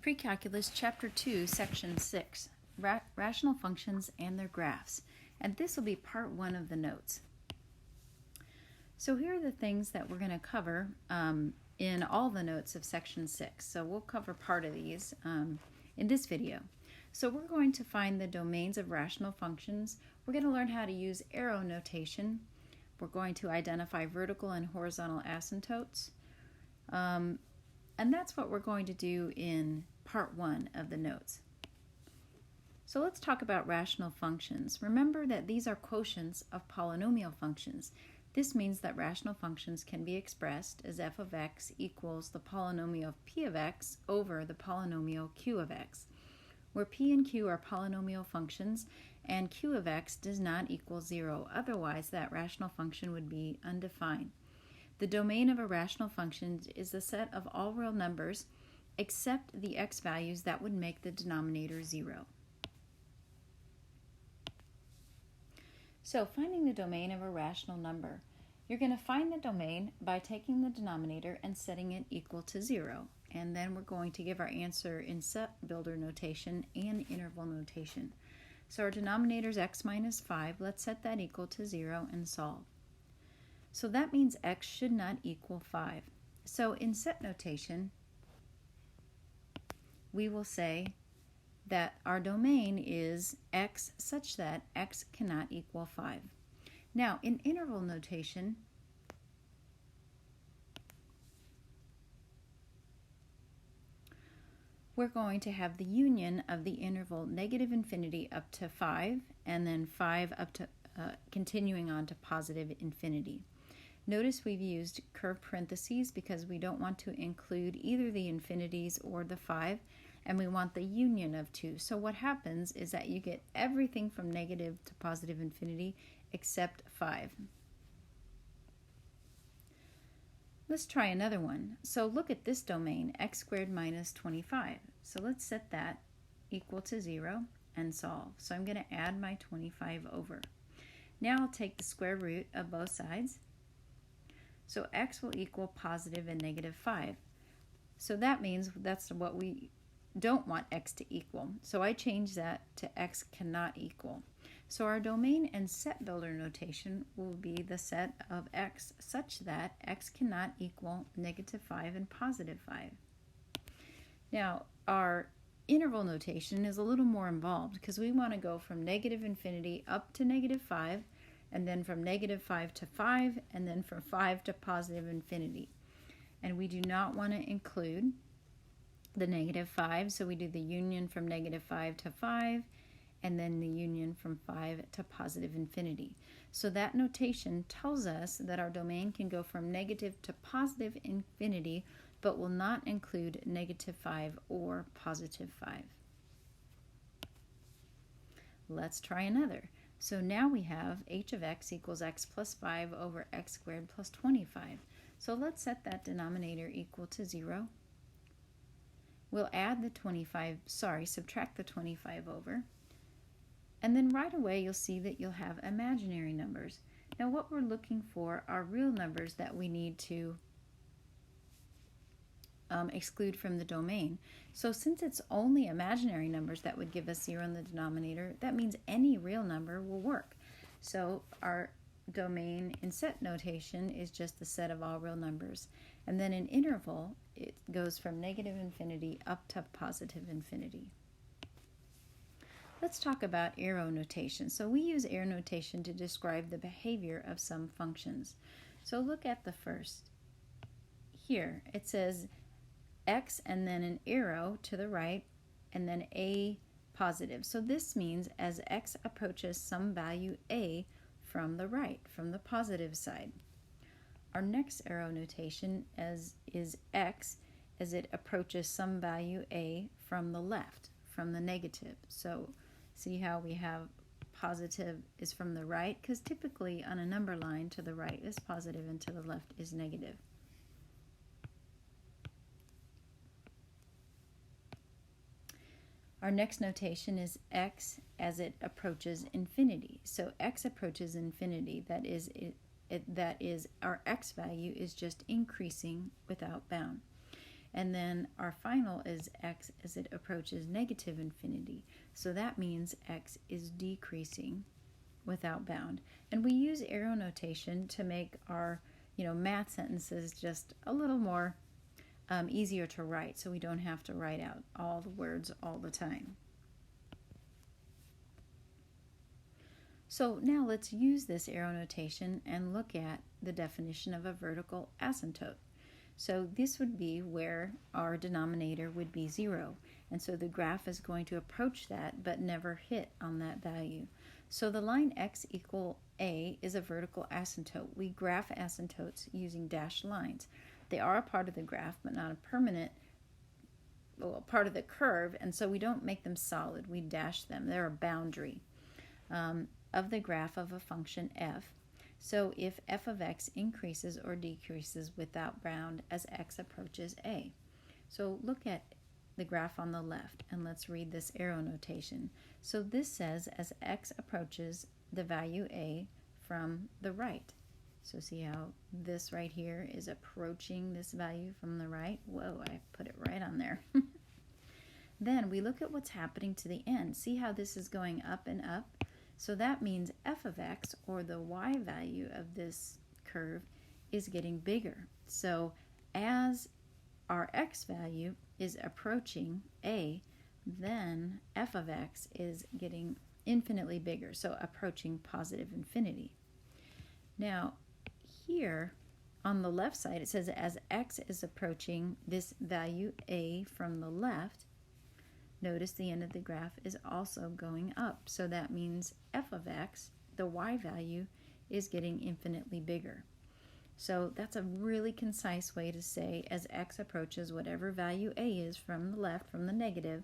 Precalculus, Chapter 2, Section 6, Rational Functions and Their Graphs. And this will be Part 1 of the notes. So here are the things that we're going to cover in all the notes of Section 6. So we'll cover part of these in this video. So we're going to find the domains of rational functions. We're going to learn how to use arrow notation. We're going to identify vertical and horizontal asymptotes. And that's what we're going to do in Part 1 of the notes. So let's talk about rational functions. Remember that these are quotients of polynomial functions. This means that rational functions can be expressed as f of x equals the polynomial p of x over the polynomial q of x, where p and q are polynomial functions and q of x does not equal 0. Otherwise, that rational function would be undefined. The domain of a rational function is the set of all real numbers except the x values that would make the denominator 0. So finding the domain of a rational number. You're going to find the domain by taking the denominator and setting it equal to 0. And then we're going to give our answer in set builder notation and interval notation. So our denominator is x minus 5. Let's set that equal to 0 and solve. So that means x should not equal 5. So in set notation, we will say that our domain is x such that x cannot equal 5. Now, in interval notation, we're going to have the union of the interval negative infinity up to 5, and then 5 up to continuing on to positive infinity. Notice we've used curved parentheses because we don't want to include either the infinities or the 5, and we want the union of 2. So what happens is that you get everything from negative to positive infinity except 5. Let's try another one. So look at this domain, x squared minus 25. So let's set that equal to 0 and solve. So I'm going to add my 25 over. Now I'll take the square root of both sides. So x will equal positive and negative 5. So that means that's what we don't want x to equal. So I change that to x cannot equal. So our domain and set builder notation will be the set of x such that x cannot equal negative 5 and positive 5. Now our interval notation is a little more involved because we want to go from negative infinity up to negative 5, and then from negative 5 to 5, and then from 5 to positive infinity. And we do not want to include the negative 5, so we do the union from negative 5 to 5, and then the union from 5 to positive infinity. So that notation tells us that our domain can go from negative to positive infinity, but will not include negative 5 or positive 5. Let's try another. So now we have h of x equals x plus 5 over x squared plus 25. So let's set that denominator equal to 0. We'll add the subtract the 25 over. And then right away you'll see that you'll have imaginary numbers. Now what we're looking for are real numbers that we need to exclude from the domain. So since it's only imaginary numbers that would give us 0 in the denominator, that means any real number will work. So our domain in set notation is just the set of all real numbers. And then in interval, it goes from negative infinity up to positive infinity. Let's talk about arrow notation. So we use arrow notation to describe the behavior of some functions. So look at the first. Here it says x and then an arrow to the right and then a positive. So this means as x approaches some value a from the right, from the positive side. Our next arrow notation is x as it approaches some value a from the left, from the negative. So see how we have positive is from the right, because typically on a number line to the right is positive and to the left is negative. Our next notation is x as it approaches infinity. So x approaches infinity, that is our x value is just increasing without bound. And then our final is x as it approaches negative infinity. So that means x is decreasing without bound. And we use arrow notation to make our math sentences just a little more easier to write, so we don't have to write out all the words all the time. So now let's use this arrow notation and look at the definition of a vertical asymptote. So this would be where our denominator would be 0. And so the graph is going to approach that but never hit on that value. So the line x equal a is a vertical asymptote. We graph asymptotes using dashed lines. They are a part of the graph but not a permanent part of the curve, and so we don't make them solid. We dash them. They're a boundary of the graph of a function f. So if f of x increases or decreases without bound as x approaches a. So look at the graph on the left and let's read this arrow notation. So this says as x approaches the value a from the right. So see how this right here is approaching this value from the right? Whoa, I put it right on there. Then we look at what's happening to the end. See how this is going up and up? So that means f of x, or the y value of this curve, is getting bigger. So as our x value is approaching a, then f of x is getting infinitely bigger, so approaching positive infinity. Now, here on the left side, it says as x is approaching this value a from the left, notice the end of the graph is also going up. So that means f of x, the y value, is getting infinitely bigger. So that's a really concise way to say as x approaches whatever value a is from the left, from the negative,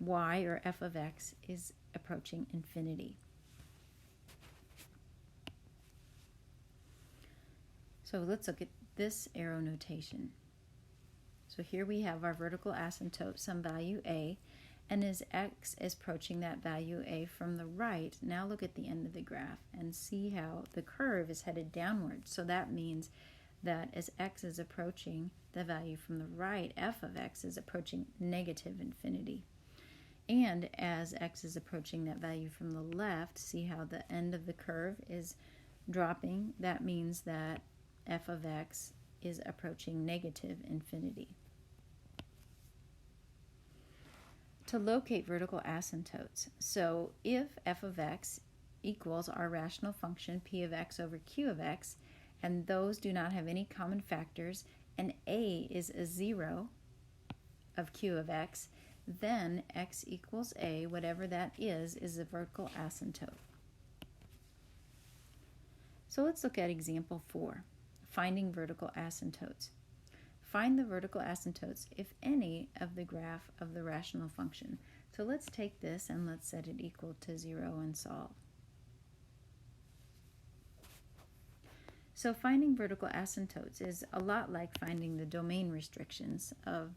y, or f of x, is approaching infinity. So let's look at this arrow notation. So here we have our vertical asymptote, some value a, and as x is approaching that value a from the right, now look at the end of the graph and see how the curve is headed downward. So that means that as x is approaching the value from the right, f of x is approaching negative infinity. And as x is approaching that value from the left, see how the end of the curve is dropping? That means that f of x is approaching negative infinity. To locate vertical asymptotes, so if f of x equals our rational function p of x over q of x, and those do not have any common factors, and a is a 0 of q of x, then x equals a, whatever that is a vertical asymptote. So let's look at example 4, finding vertical asymptotes. Find the vertical asymptotes, if any, of the graph of the rational function. So let's take this and let's set it equal to 0 and solve. So finding vertical asymptotes is a lot like finding the domain restrictions of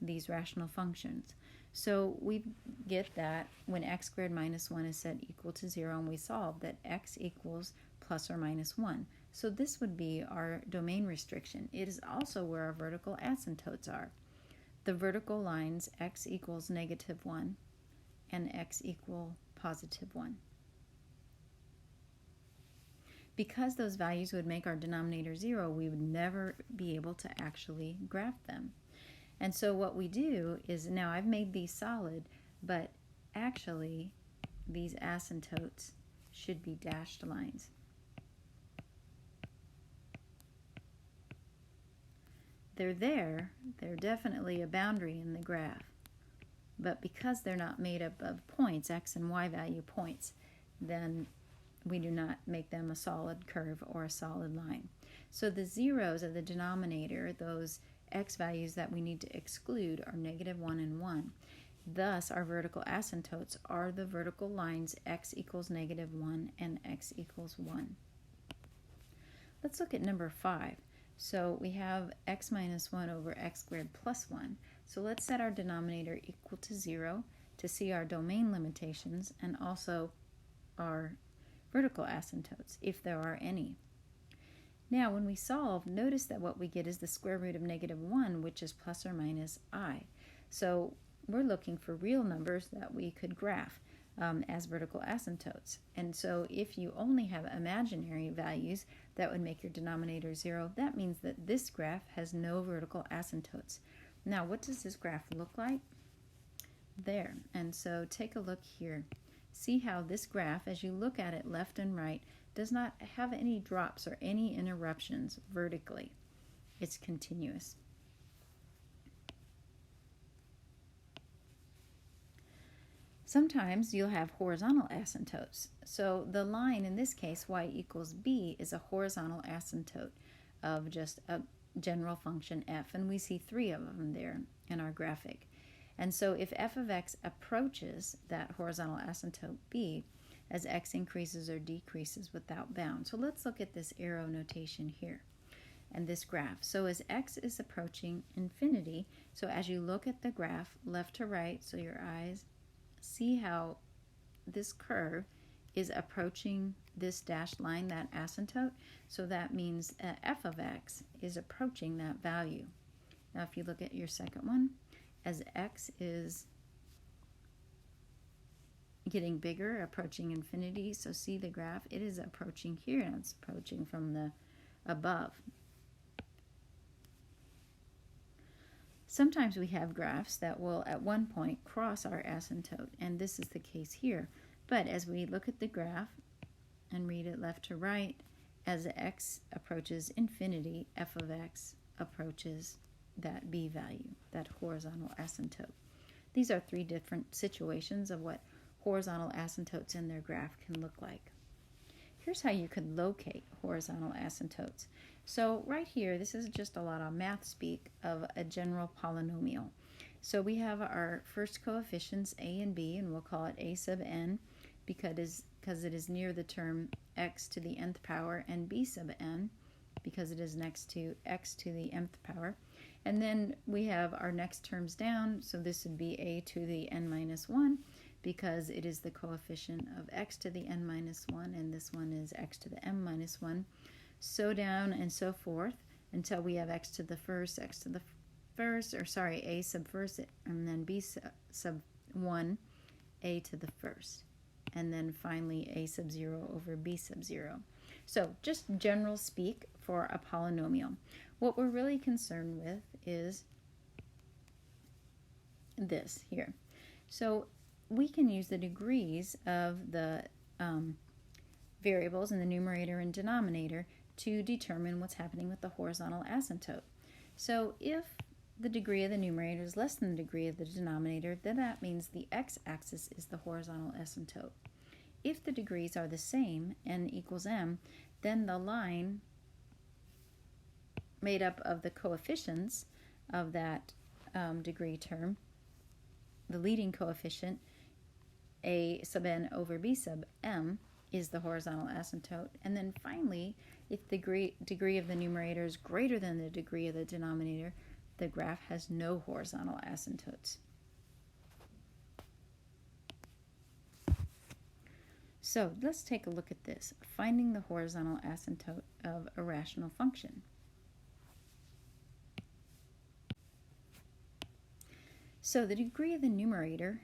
these rational functions. So we get that when x squared minus 1 is set equal to 0, and we solve that x equals plus or minus 1. So this would be our domain restriction. It is also where our vertical asymptotes are. The vertical lines x equals negative 1 and x equal positive 1. Because those values would make our denominator 0, we would never be able to actually graph them. And so what we do is, now I've made these solid, but actually these asymptotes should be dashed lines. They're there, they're definitely a boundary in the graph, but because they're not made up of points, x and y value points, then we do not make them a solid curve or a solid line. So the zeros of the denominator, those x values that we need to exclude, are negative 1 and 1. Thus, our vertical asymptotes are the vertical lines x equals negative 1 and x equals 1. Let's look at number 5. So we have x minus 1 over x squared plus 1. So let's set our denominator equal to 0 to see our domain limitations and also our vertical asymptotes, if there are any. Now when we solve, notice that what we get is the square root of -1, which is plus or minus I. So we're looking for real numbers that we could graph as vertical asymptotes. And so if you only have imaginary values that would make your denominator 0, that means that this graph has no vertical asymptotes. Now what does this graph look like? There. And so take a look here. See how this graph, as you look at it left and right, does not have any drops or any interruptions vertically. It's continuous. Sometimes you'll have horizontal asymptotes. So the line, in this case, y equals b, is a horizontal asymptote of just a general function f, and we see 3 of them there in our graphic. And so if f of x approaches that horizontal asymptote b, as x increases or decreases without bound. So let's look at this arrow notation here and this graph. So as x is approaching infinity, so as you look at the graph left to right, so your eyes see how this curve is approaching this dashed line, that asymptote. So that means f of x is approaching that value. Now if you look at your second one, as x is getting bigger, approaching infinity, so see the graph, it is approaching here, and it's approaching from the above. Sometimes we have graphs that will at one point cross our asymptote, and this is the case here. But as we look at the graph and read it left to right, as x approaches infinity, f of x approaches that b value, that horizontal asymptote. These are 3 different situations of what horizontal asymptotes in their graph can look like. Here's how you could locate horizontal asymptotes. So right here, this is just a lot of math speak of a general polynomial. So we have our first coefficients a and b, and we'll call it a sub n because it is near the term x to the nth power, and b sub n because it is next to x to the nth power. And then we have our next terms down, so this would be a to the n minus 1 because it is the coefficient of x to the n minus 1, and this one is x to the m minus 1. So down and so forth until we have x to the first, x to the first, or sorry, a sub first, and then b sub 1, a to the first. And then finally a sub 0 over b sub 0. So just general speak for a polynomial. What we're really concerned with is this here. So we can use the degrees of the variables in the numerator and denominator to determine what's happening with the horizontal asymptote. So if the degree of the numerator is less than the degree of the denominator, then that means the x-axis is the horizontal asymptote. If the degrees are the same, n equals m, then the line made up of the coefficients of that degree term, the leading coefficient, a sub n over b sub m, is the horizontal asymptote. And then finally, if the degree of the numerator is greater than the degree of the denominator, the graph has no horizontal asymptotes. So let's take a look at this, finding the horizontal asymptote of a rational function. So the degree of the numerator,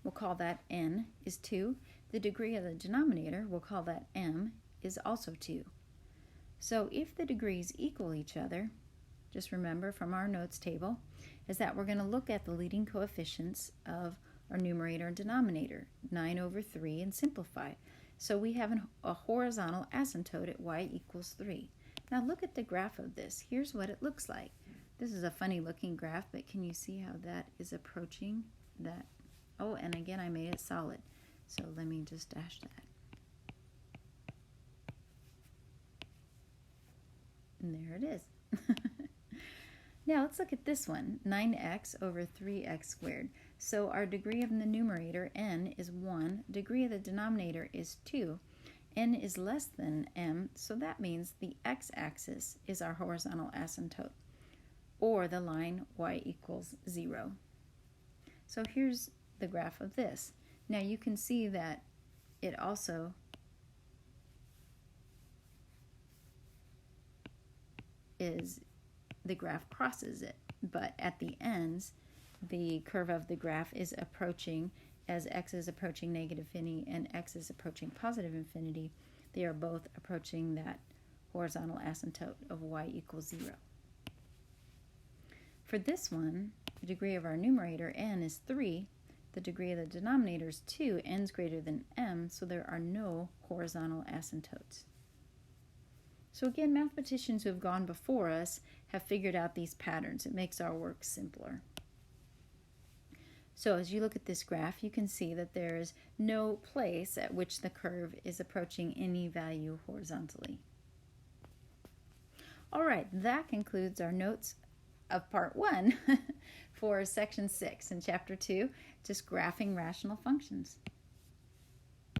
we'll call that n, is 2. The degree of the denominator, we'll call that m, is also 2. So if the degrees equal each other, just remember from our notes table, is that we're going to look at the leading coefficients of our numerator and denominator, 9 over 3, and simplify. So we have a horizontal asymptote at y equals 3. Now look at the graph of this. Here's what it looks like. This is a funny looking graph, but can you see how that is approaching that? Oh, and again, I made it solid. So let me just dash that. And there it is. Now let's look at this one, 9x over 3x squared. So our degree of the numerator, n, is 1. Degree of the denominator is 2. N is less than m, so that means the x-axis is our horizontal asymptote, or the line y equals 0. So here's the graph of this. Now you can see that it also is the graph crosses it, but at the ends, the curve of the graph is approaching, as x is approaching negative infinity and x is approaching positive infinity, they are both approaching that horizontal asymptote of y equals 0. For this one, the degree of our numerator, n, is 3. The degree of the denominator is 2. N is greater than m, so there are no horizontal asymptotes. So again, mathematicians who have gone before us have figured out these patterns. It makes our work simpler. So as you look at this graph, you can see that there is no place at which the curve is approaching any value horizontally. All right, that concludes our notes of part 1 for section 6 and chapter 2, just graphing rational functions.